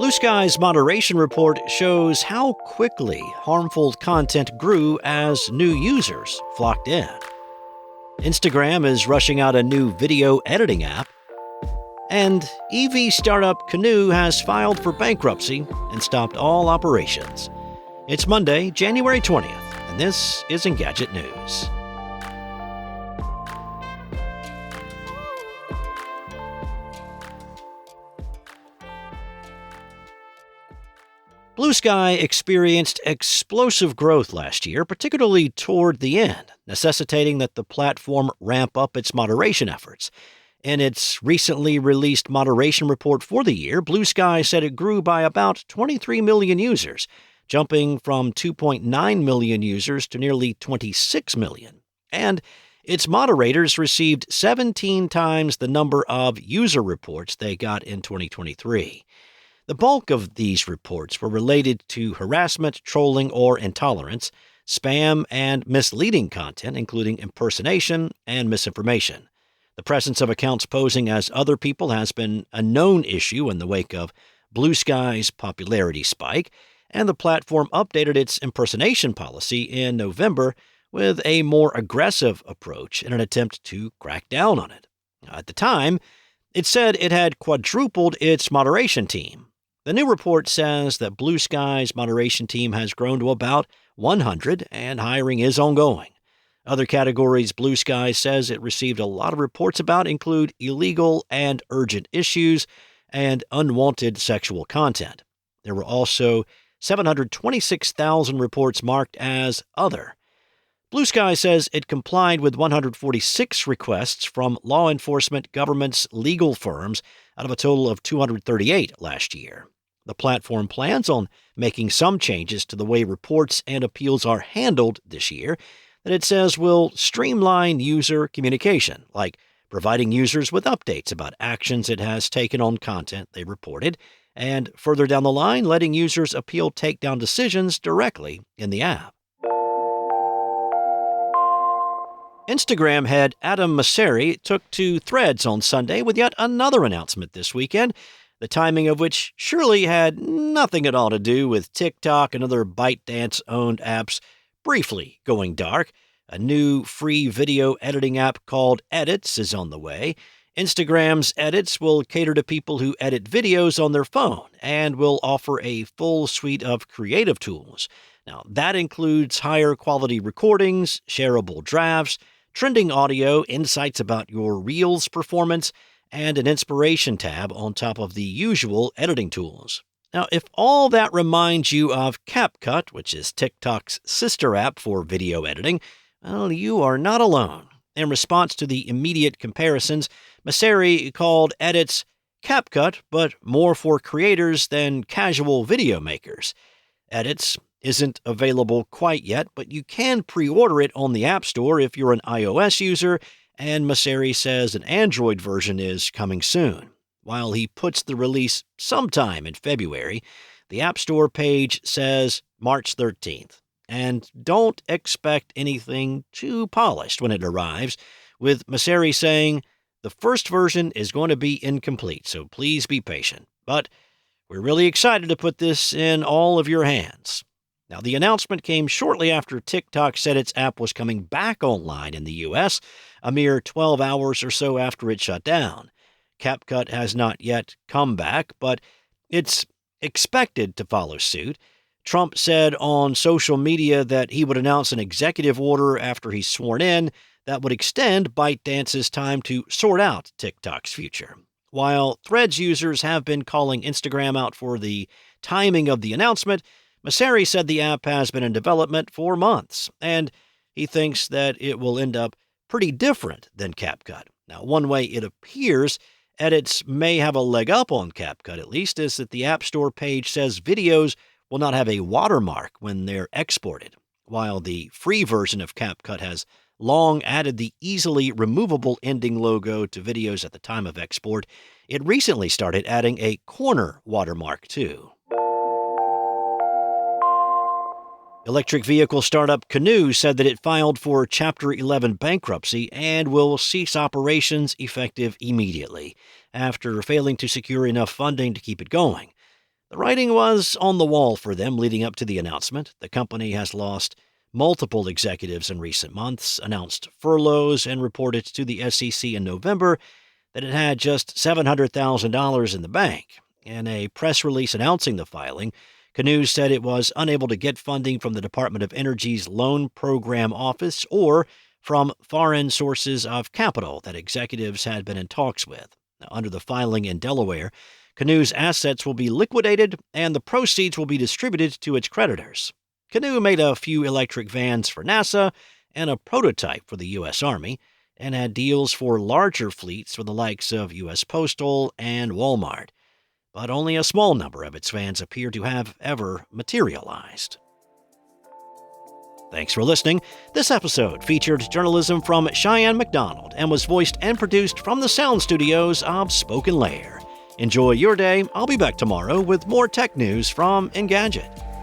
Bluesky's moderation report shows how quickly harmful content grew as new users flocked in. Instagram is rushing out a new video editing app. And EV startup Canoe has filed for bankruptcy and stopped all operations. It's Monday, January 20th, and this is Engadget News. Bluesky experienced explosive growth last year, particularly toward the end, necessitating that the platform ramp up its moderation efforts. In its recently released moderation report for the year, Bluesky said it grew by about 23 million users, jumping from 2.9 million users to nearly 26 million. And its moderators received 17 times the number of user reports they got in 2023. The bulk of these reports were related to harassment, trolling, or intolerance, spam, and misleading content, including impersonation and misinformation. The presence of accounts posing as other people has been a known issue in the wake of Bluesky's popularity spike, and the platform updated its impersonation policy in November with a more aggressive approach in an attempt to crack down on it. At the time, it said it had quadrupled its moderation team. The new report says that Bluesky's moderation team has grown to about 100, and hiring is ongoing. Other categories Bluesky says it received a lot of reports about include illegal and urgent issues and unwanted sexual content. There were also 726,000 reports marked as other. Bluesky says it complied with 146 requests from law enforcement, governments, legal firms out of a total of 238 last year. The platform plans on making some changes to the way reports and appeals are handled this year that it says will streamline user communication, like providing users with updates about actions it has taken on content they reported, and further down the line, letting users appeal takedown decisions directly in the app. Instagram head Adam Mosseri took to Threads on Sunday with yet another announcement this weekend, the timing of which surely had nothing at all to do with TikTok and other ByteDance-owned apps briefly going dark. A new free video editing app called Edits is on the way. Instagram's Edits will cater to people who edit videos on their phone and will offer a full suite of creative tools. Now, that includes higher quality recordings, shareable drafts, trending audio, insights about your Reels performance, and an inspiration tab on top of the usual editing tools. Now, if all that reminds you of CapCut, which is TikTok's sister app for video editing, well, you are not alone. In response to the immediate comparisons, Mosseri called Edits CapCut, but more for creators than casual video makers. Edits isn't available quite yet, but you can pre-order it on the App Store if you're an iOS user, and Mosseri says an Android version is coming soon. While he puts the release sometime in February, the App Store page says March 13th. And don't expect anything too polished when it arrives, with Mosseri saying the first version is going to be incomplete, so please be patient. But we're really excited to put this in all of your hands. Now, the announcement came shortly after TikTok said its app was coming back online in the U.S., a mere 12 hours or so after it shut down. CapCut has not yet come back, but it's expected to follow suit. Trump said on social media that he would announce an executive order after he's sworn in that would extend ByteDance's time to sort out TikTok's future. While Threads users have been calling Instagram out for the timing of the announcement, Mosseri said the app has been in development for months, and he thinks that it will end up pretty different than CapCut. Now, one way it appears Edits may have a leg up on CapCut, at least, is that the App Store page says videos will not have a watermark when they're exported. While the free version of CapCut has long added the easily removable ending logo to videos at the time of export, it recently started adding a corner watermark too. Electric vehicle startup Canoe said that it filed for Chapter 11 bankruptcy and will cease operations effective immediately after failing to secure enough funding to keep it going. The writing was on the wall for them leading up to the announcement. The company has lost multiple executives in recent months, announced furloughs, and reported to the SEC in November that it had just $700,000 in the bank. In a press release announcing the filing, Canoe said it was unable to get funding from the Department of Energy's Loan Program Office or from foreign sources of capital that executives had been in talks with. Now, under the filing in Delaware, Canoe's assets will be liquidated and the proceeds will be distributed to its creditors. Canoe made a few electric vans for NASA and a prototype for the U.S. Army, and had deals for larger fleets for the likes of U.S. Postal and Walmart. But only a small number of its vans appear to have ever materialized. Thanks for listening. This episode featured journalism from Cheyenne McDonald and was voiced and produced from the sound studios of Spoken Layer. Enjoy your day. I'll be back tomorrow with more tech news from Engadget.